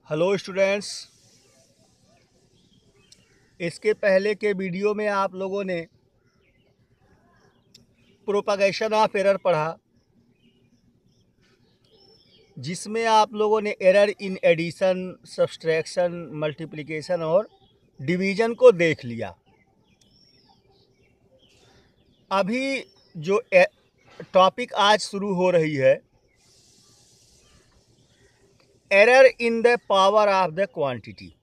Hello students, इसके पहले के वीडियो में आप लोगों ने प्रोपागेशन ऑफ एरर पढ़ा, जिसमें आप लोगों ने error in addition, subtraction, multiplication और डिवीज़न को देख लिया। अभी जो टॉपिक आज शुरू हो रही है, error in the power of the quantity.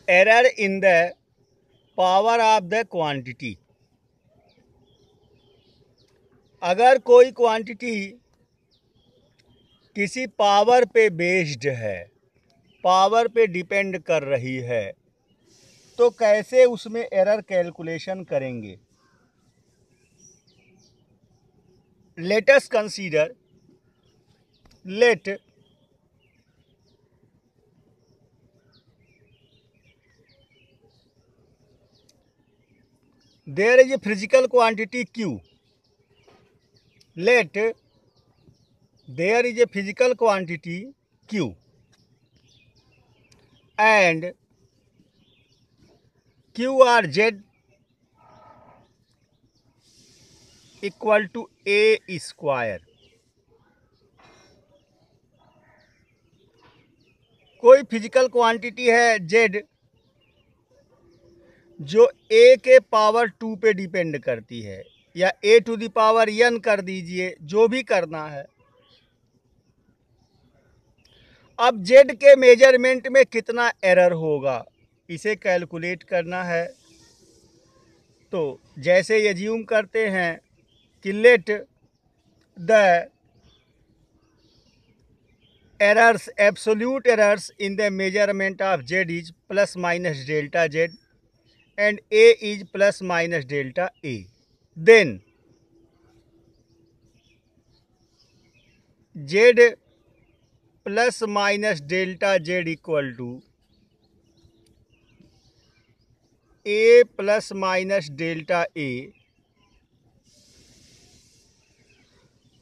Error in the power of the quantity. अगर कोई क्वांटिटी किसी पावर पे बेस्ड है, पावर पे डिपेंड कर रही है, तो कैसे उसमें एरर कैलकुलेशन करेंगे। Let us consider, let there is a physical quantity Q. Let there is a physical quantity Q and Q or Z equal to A square. कोई फिजिकल क्वांटिटी है Z जो A के power 2 पे depend करती है, या A to the power n कर दीजिए, जो भी करना है। अब Z के मेजरमेंट में कितना एरर होगा, इसे कैलकुलेट करना है। तो जैसे एज्यूम करते हैं कि let the errors, absolute errors in the measurement of Z is plus minus delta Z and A is plus minus delta A. Then Z plus minus delta Z equal to A plus minus delta A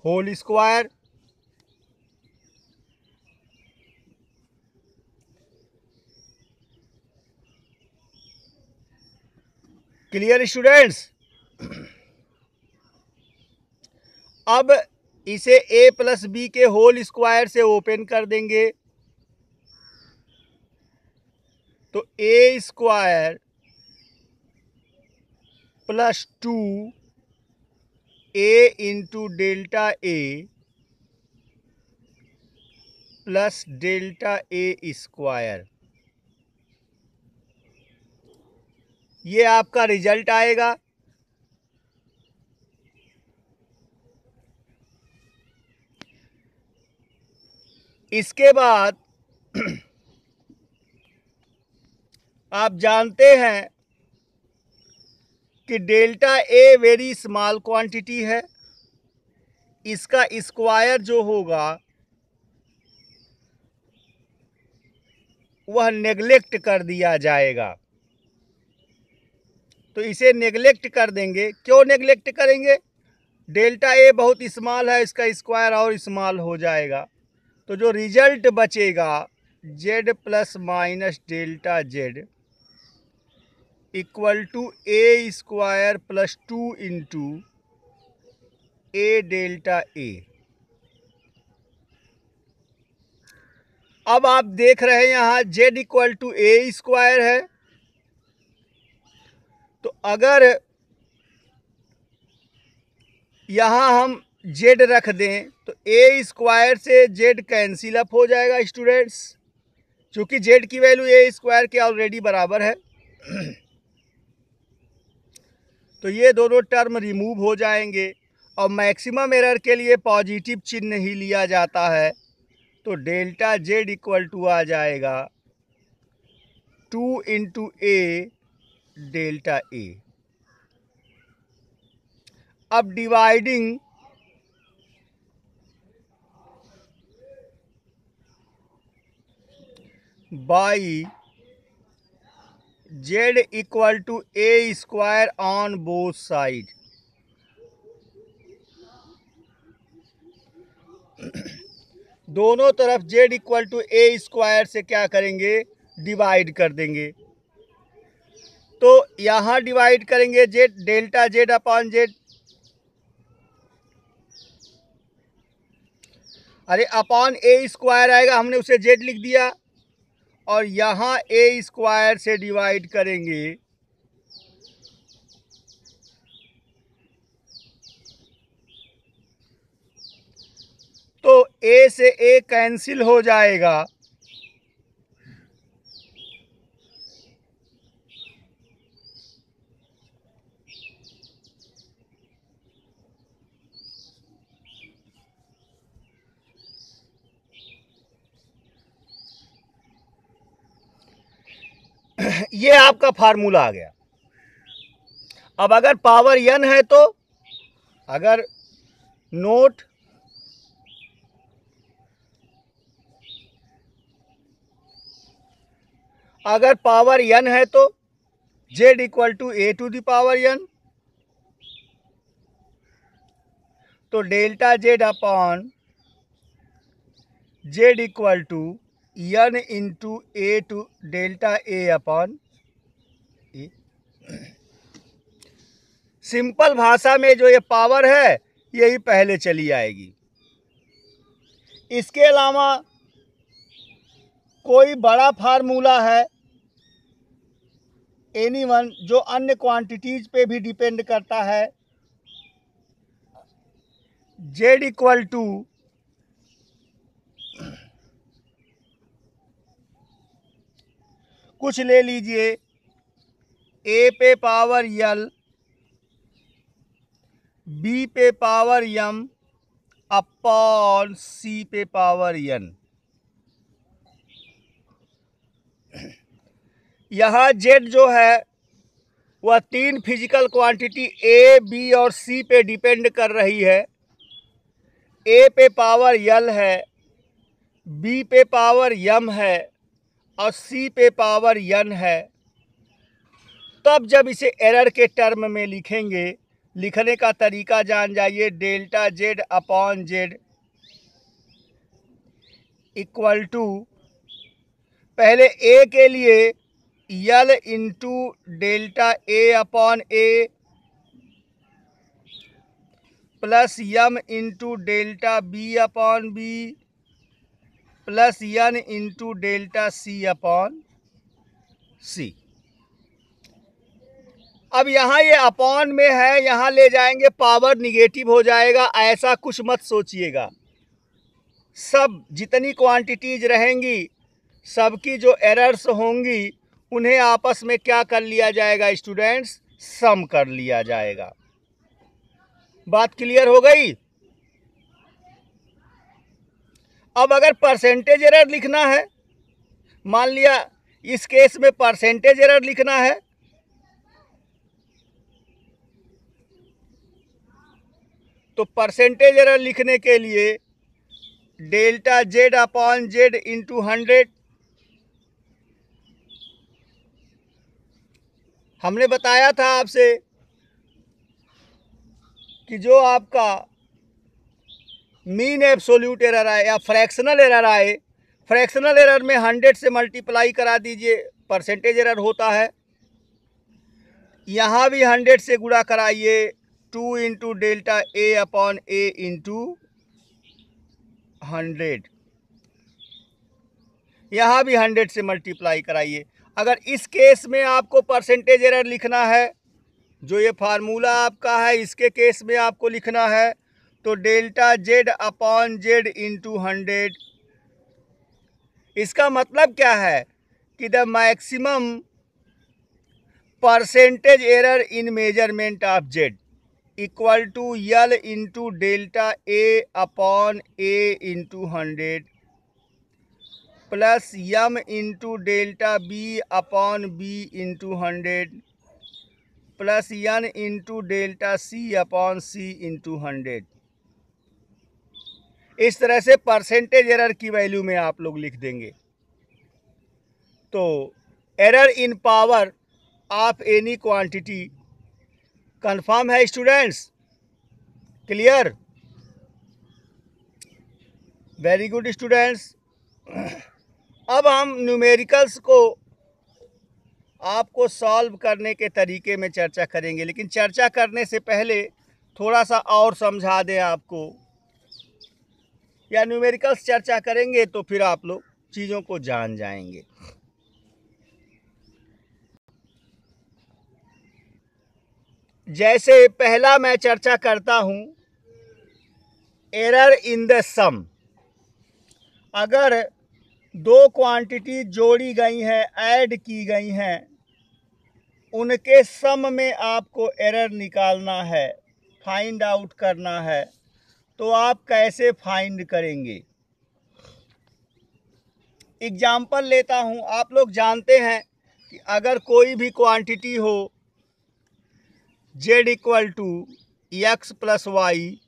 whole square. Clear students? अब इसे A plus B के whole square से open कर देंगे, तो A square plus 2A into delta A plus delta A square, ये आपका result आएगा। इसके बाद आप जानते हैं कि delta a very small quantity है, इसका स्क्वायर जो होगा वह नेग्लेक्ट कर दिया जाएगा। तो इसे नेग्लेक्ट कर देंगे। क्यों नेग्लेक्ट करेंगे? डेल्टा ए बहुत स्मॉल है, इसका स्क्वायर और स्मॉल हो जाएगा। तो जो रिजल्ट बचेगा Z plus minus delta Z equal to A square plus 2 into A delta A। अब आप देख रहे हैं यहाँ Z equal to A square है, तो अगर यहाँ हम Z रख दें तो A स्क्वायर से Z कैंसिल अप हो जाएगा स्टूडेंट्स, क्योंकि Z की वैल्यू A स्क्वायर के ऑलरेडी बराबर है। तो ये दोनों टर्म रिमूव हो जाएंगे और मैक्सिमम एरर के लिए पॉजिटिव चिन्ह ही लिया जाता है, तो डेल्टा जेड इक्वल टू आ जाएगा 2 इंटू ए डेल्टा ए। अब dividing by z equal to a square on both side, दोनों तरफ z equal to a square से क्या करेंगे, डिवाइड कर देंगे। तो यहाँ डिवाइड करेंगे Z, delta Z upon Z, अरे अपॉन ए स्क्वायर आएगा, हमने उसे जेड लिख दिया, और यहाँ ए स्क्वायर से डिवाइड करेंगे, तो ए से ए कैंसिल हो जाएगा, ये आपका फार्मूला आ गया। अब अगर पावर n है तो अगर नोट अगर पावर n है तो z equal to a to the power n, तो delta Z upon Z equal to n into a to delta A upon a. Simple भाषा में जो ये पावर है यही पहले चली आएगी। इसके अलावा कोई बड़ा फार्मूला है एनीवन जो अन्य क्वांटिटीज पे भी डिपेंड करता है, z इक्वल टू कुछ ले लीजिए a पे पावर l, b पे पावर m अपॉन c पे पावर n। यहाँ z जो है वह 3 फिजिकल क्वांटिटी a, b और c पे डिपेंड कर रही है। a पे पावर l है, b पे पावर m है और c पे पावर n है। तब जब इसे एरर के टर्म में लिखेंगे, लिखने का तरीका जान जाइए, delta Z upon Z equal to पहले a के लिए L into delta A upon A plus Yama into delta B upon B plus N into delta C upon C. अब यहाँ ये अपॉन में है, यहाँ ले जाएंगे पावर निगेटिव हो जाएगा, ऐसा कुछ मत सोचिएगा। सब जितनी क्वांटिटीज रहेंगी सबकी जो एरर्स होंगी उन्हें आपस में क्या कर लिया जाएगा स्टूडेंट्स, सम कर लिया जाएगा। बात क्लियर हो गई। अब अगर परसेंटेज एरर लिखना है, मान लिया इस केस में परसेंटेज एरर लिखना है, तो परसेंटेज एरर लिखने के लिए delta Z upon z into 100। हमने बताया था आपसे कि जो आपका मीन एब्सोल्यूट एरर आए या फ्रैक्शनल एरर आए, फ्रैक्शनल एरर में 100 से मल्टीप्लाई करा दीजिए, परसेंटेज एरर होता है। यहाँ भी 100 से गुणा कराइए, 2 into delta A upon a into 100। यहाँ भी 100 से मल्टीप्लाई कराइए। अगर इस केस में आपको परसेंटेज एरर लिखना है, जो ये फार्मूला आपका है इसके केस में आपको लिखना है, तो delta Z upon z into 100। इसका मतलब क्या है कि the maximum percentage error in measurement of z equal to l into delta A upon a into 100 plus Yama into delta B upon b into 100 plus N into delta C upon c into 100। इस तरह से percentage error की value में आप लोग लिख देंगे। तो error in power of any quantity confirm है students? Clear? Very good students. अब हम न्यूमेरिकल्स को आपको सॉल्व करने के तरीके में चर्चा करेंगे, लेकिन चर्चा करने से पहले थोड़ा सा और समझा दें आपको, या न्यूमेरिकल्स चर्चा करेंगे तो फिर आप लोग चीज़ों को जान जाएंगे। जैसे पहला मैं चर्चा करता हूं, एरर इन द सम। अगर दो क्वांटिटी जोड़ी गई हैं, ऐड की गई हैं, उनके सम में आपको एरर निकालना है, फाइंड आउट करना है, तो आप कैसे फाइंड करेंगे? एग्जाम्पल लेता हूं। आप लोग जानते हैं कि अगर कोई भी क्वांटिटी हो z equal to X plus Y,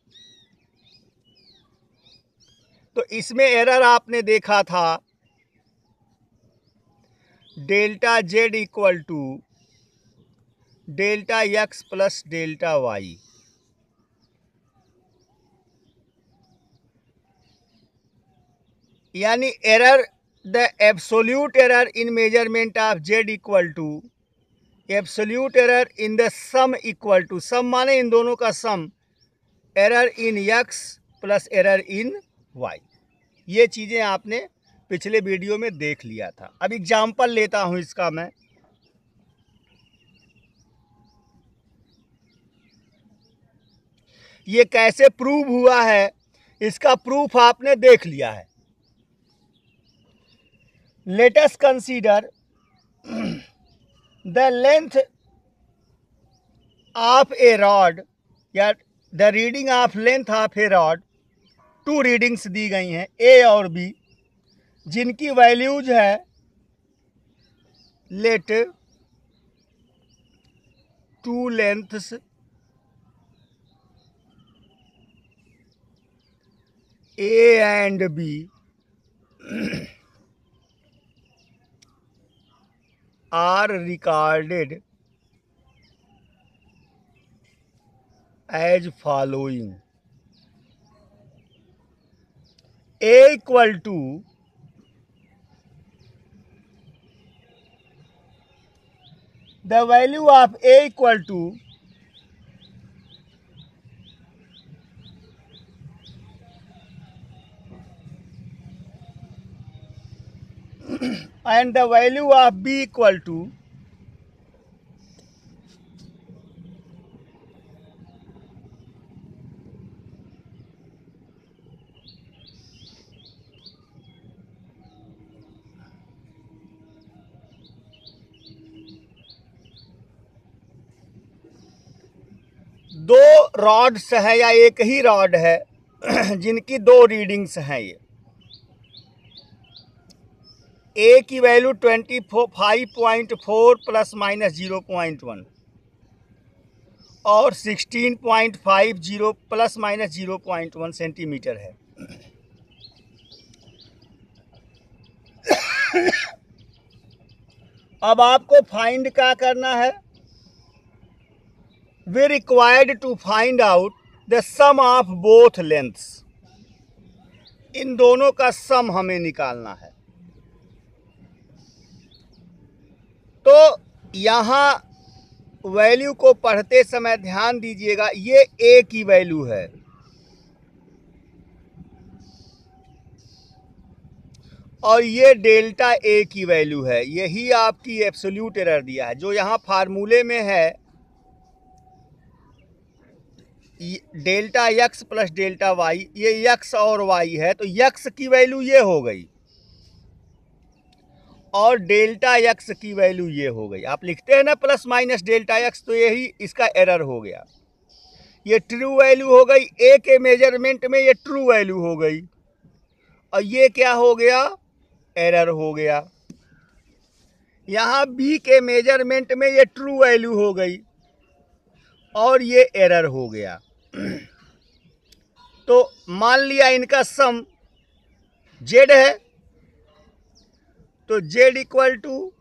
तो इसमें एरर आपने देखा था delta z equal to delta x plus delta Y. यानी error, the absolute error in measurement of z equal to absolute error in the sum equal to, sum माने इन दोनों का sum, error in x plus error in y। ये चीज़ें आपने पिछले video में देख लिया था। अब एग्जाम्पल लेता हूं इसका मैं। ये कैसे प्रूव हुआ है, इसका प्रूफ आपने देख लिया है। Let us consider the length of a rod, या the reading of length of a rod. Two readings दी गई हैं, ए और बी, जिनकी वैल्यूज है, let two lengths A and B are recorded as following. A equal to the value of A equal to and the value of B equal to दो rods है या एक ही रॉड है जिनकी दो रीडिंग्स हैं। ये ए की वैल्यू 25.4 प्लस माइनस 0.1 और 16.50 प्लस माइनस 0.1 सेंटीमीटर है। अब आपको फाइंड क्या करना है? We required to find out the sum of both lengths. इन दोनों का सम हमें निकालना है। तो यहाँ वैल्यू को पढ़ते समय ध्यान दीजिएगा, ये ए की वैल्यू है और ये डेल्टा ए की वैल्यू है। यही आपकी एब्सोल्यूट एरर दिया है। जो यहाँ फार्मूले में है delta x plus delta y, ये एक्स और वाई है, तो एक्स की वैल्यू ये हो गई और डेल्टा एक्स की वैल्यू ये हो गई। आप लिखते हैं ना प्लस माइनस डेल्टा एक्स, तो यही इसका एरर हो गया। ये ट्रू वैल्यू हो गई, ए के मेजरमेंट में ये ट्रू वैल्यू हो गई, और ये क्या हो गया, एरर हो गया। यहाँ बी के मेजरमेंट में ये ट्रू वैल्यू हो गई और ये एरर हो गया। तो मान लिया इनका सम जेड है, तो z equal to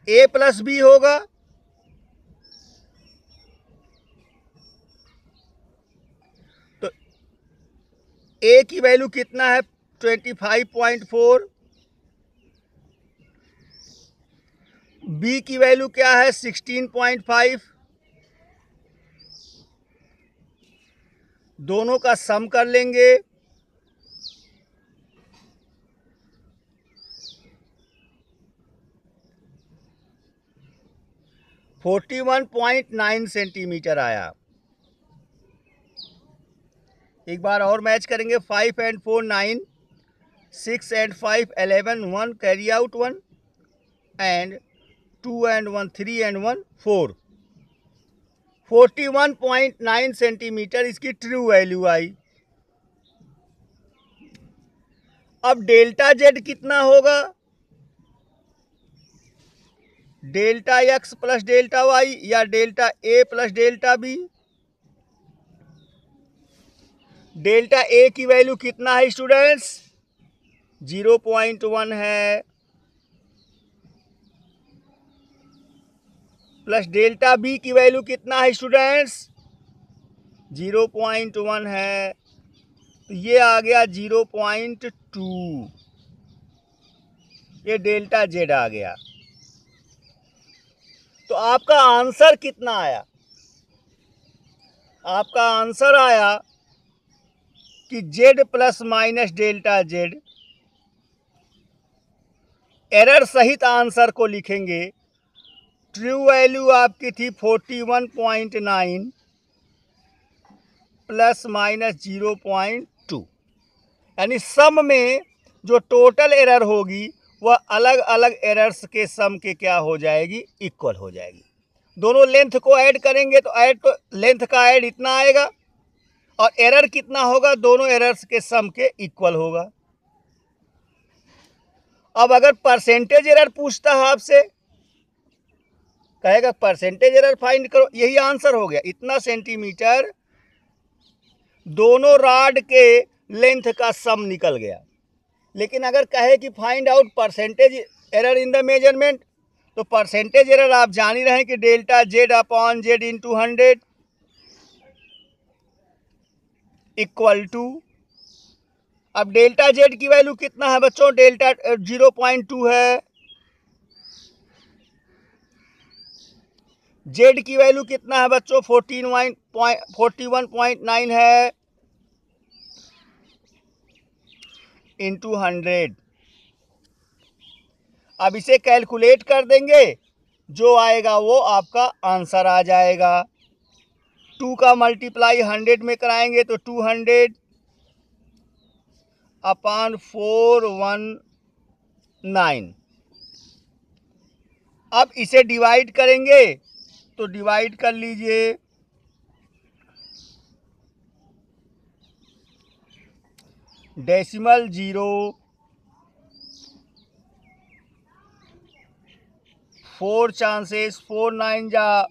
a plus b होगा, तो ए की वैल्यू कितना है 25.4, बी की वैल्यू क्या है 16.5, दोनों का सम कर लेंगे, (41.9 सेंटीमीटर आया। एक बार और मैच करेंगे, 5 and 4 9, 6 and 5 11, 1 carry out 1, and 2 and 1 3 and 1 4, 41.9 centimetre इसकी ट्रू वैल्यू आई। अब डेल्टा जेड कितना होगा, delta x plus delta y या delta a plus delta b. Delta a की वैल्यू कितना है स्टूडेंट्स, 0.1 है, प्लस डेल्टा बी की वैल्यू कितना है स्टूडेंट्स, 0.1 है, तो ये आ गया 0.2, ये डेल्टा जेड आ गया। तो आपका आंसर कितना आया, आपका आंसर आया कि Z plus minus delta Z. Error सहित आंसर को लिखेंगे, ट्रू वैल्यू आपकी थी 41.9 प्लस माइनस 0.2, यानी सम में जो टोटल एरर होगी वह अलग अलग एरर्स के सम के क्या हो जाएगी, इक्वल हो जाएगी। दोनों लेंथ को ऐड करेंगे तो लेंथ का ऐड इतना आएगा, और एरर कितना होगा, दोनों एरर्स के सम के इक्वल होगा। अब अगर परसेंटेज एरर पूछता है आपसे, कहेगा परसेंटेज एरर फाइंड करो, यही आंसर हो गया, इतना सेंटीमीटर दोनों रॉड के लेंथ का सम निकल गया। लेकिन अगर कहे कि find out percentage error in the measurement, तो परसेंटेज एरर आप जान ही रहे हैं कि delta Z upon z into 100 equal to, अब डेल्टा जेड की वैल्यू कितना है बच्चों, डेल्टा 0.2 है, जेड की वैल्यू कितना है बच्चों 41.9 है इंटू 100। अब इसे कैलकुलेट कर देंगे, जो आएगा वो आपका आंसर आ जाएगा। 2 का मल्टीप्लाई 100 में कराएंगे तो 200 अपॉन 419। अब इसे डिवाइड करेंगे तो डिवाइड कर लीजिए, डेसिमल 0, 4 चांसेस, 4 9 जा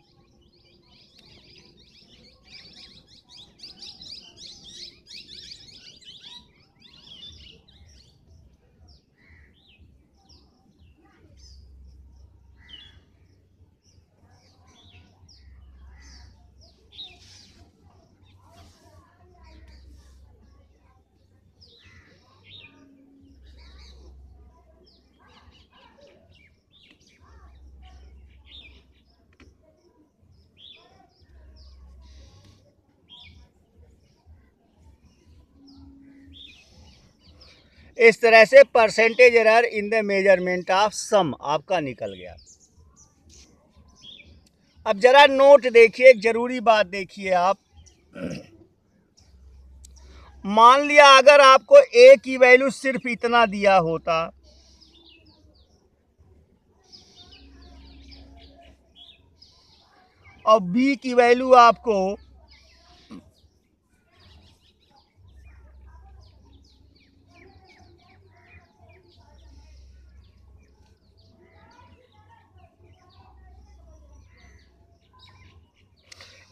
इस तरह से percentage error in the measurement of sum आपका निकल गया। अब जरा नोट देखिए, एक जरूरी बात देखिए आप, मान लिया अगर आपको ए की वैल्यू सिर्फ इतना दिया होता, और बी की वैल्यू आपको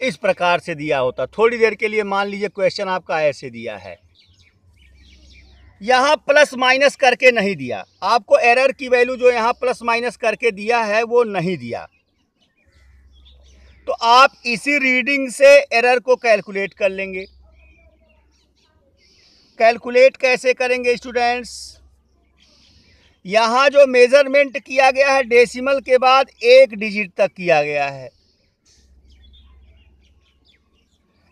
इस प्रकार से दिया होता। थोड़ी देर के लिए मान लीजिए क्वेश्चन आपका ऐसे दिया है, यहाँ प्लस माइनस करके नहीं दिया आपको, एरर की वैल्यू जो यहाँ प्लस माइनस करके दिया है वो नहीं दिया, तो आप इसी रीडिंग से एरर को कैलकुलेट कर लेंगे। कैलकुलेट कैसे करेंगे स्टूडेंट्स? यहाँ जो मेजरमेंट किया गया है डेसिमल के बाद एक डिजिट तक किया गया है,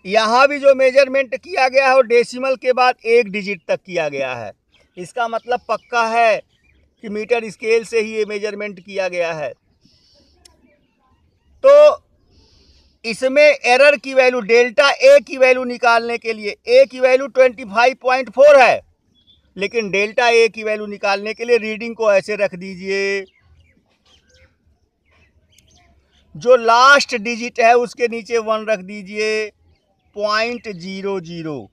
यहाँ भी जो मेजरमेंट किया गया है वो डेसिमल के बाद एक डिजिट तक किया गया है। इसका मतलब पक्का है कि मीटर स्केल से ही ये मेजरमेंट किया गया है। तो इसमें एरर की वैल्यू डेल्टा ए की वैल्यू निकालने के लिए, ए की वैल्यू 25.4 है, लेकिन डेल्टा ए की वैल्यू निकालने के लिए रीडिंग को ऐसे रख दीजिए, जो लास्ट डिजिट है उसके नीचे 1 रख दीजिए, 0.00,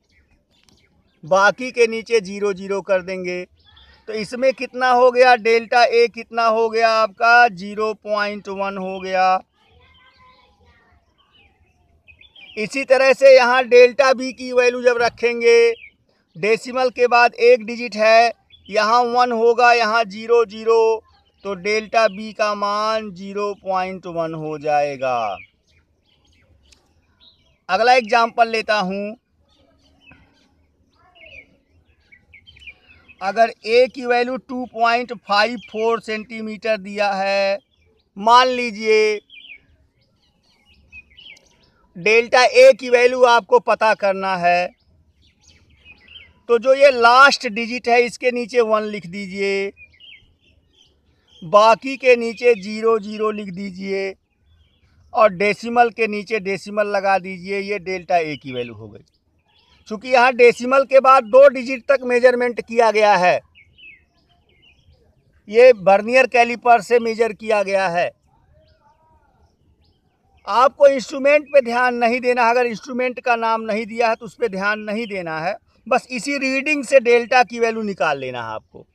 बाकी के नीचे 00 कर देंगे। तो इसमें कितना हो गया? डेल्टा ए कितना हो गया आपका? 0.1 हो गया। इसी तरह से यहाँ डेल्टा बी की वैल्यू जब रखेंगे, डेसिमल के बाद एक डिजिट है, यहाँ 1 होगा, यहाँ 00, तो डेल्टा बी का मान 0.1 हो जाएगा। अगला एग्जाम्पल लेता हूँ। अगर ए की वैल्यू 2.54 सेंटीमीटर दिया है, मान लीजिए डेल्टा ए की वैल्यू आपको पता करना है, तो जो ये लास्ट डिजिट है इसके नीचे 1 लिख दीजिए, बाकी के नीचे 00 लिख दीजिए और डेसिमल के नीचे डेसिमल लगा दीजिए। ये डेल्टा ए की वैल्यू हो गई। चूँकि यहाँ डेसिमल के बाद 2 डिजिट तक मेजरमेंट किया गया है, ये वर्नियर कैलिपर से मेजर किया गया है। आपको इंस्ट्रूमेंट पे ध्यान नहीं देना, अगर इंस्ट्रूमेंट का नाम नहीं दिया है तो उस पर ध्यान नहीं देना है, बस इसी रीडिंग से डेल्टा की वैल्यू निकाल लेना है आपको।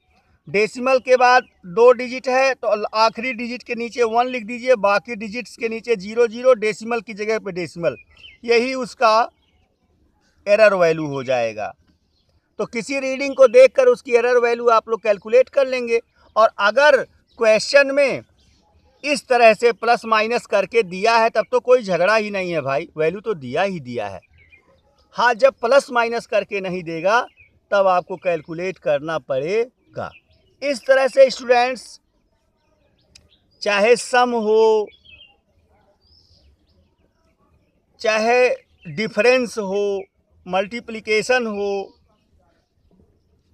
डेसिमल के बाद 2 डिजिट है तो आखिरी डिजिट के नीचे 1 लिख दीजिए, बाकी डिजिट्स के नीचे 00, डेसिमल की जगह पे डेसिमल, यही उसका एरर वैल्यू हो जाएगा। तो किसी रीडिंग को देखकर उसकी एरर वैल्यू आप लोग कैलकुलेट कर लेंगे। और अगर क्वेश्चन में इस तरह से प्लस माइनस करके दिया है तब तो कोई झगड़ा ही नहीं है भाई, वैल्यू तो दिया ही दिया है। हाँ, जब प्लस माइनस करके नहीं देगा तब आपको कैलकुलेट करना पड़ेगा। इस तरह से स्टूडेंट्स, चाहे सम हो, चाहे डिफरेंस हो, मल्टीप्लिकेशन हो,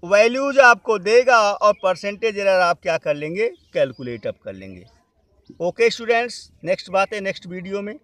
वैल्यूज आपको देगा और परसेंटेज एरर आप क्या कर लेंगे? कैलकुलेट अप कर लेंगे। ओके स्टूडेंट्स, नेक्स्ट बात है नेक्स्ट वीडियो में।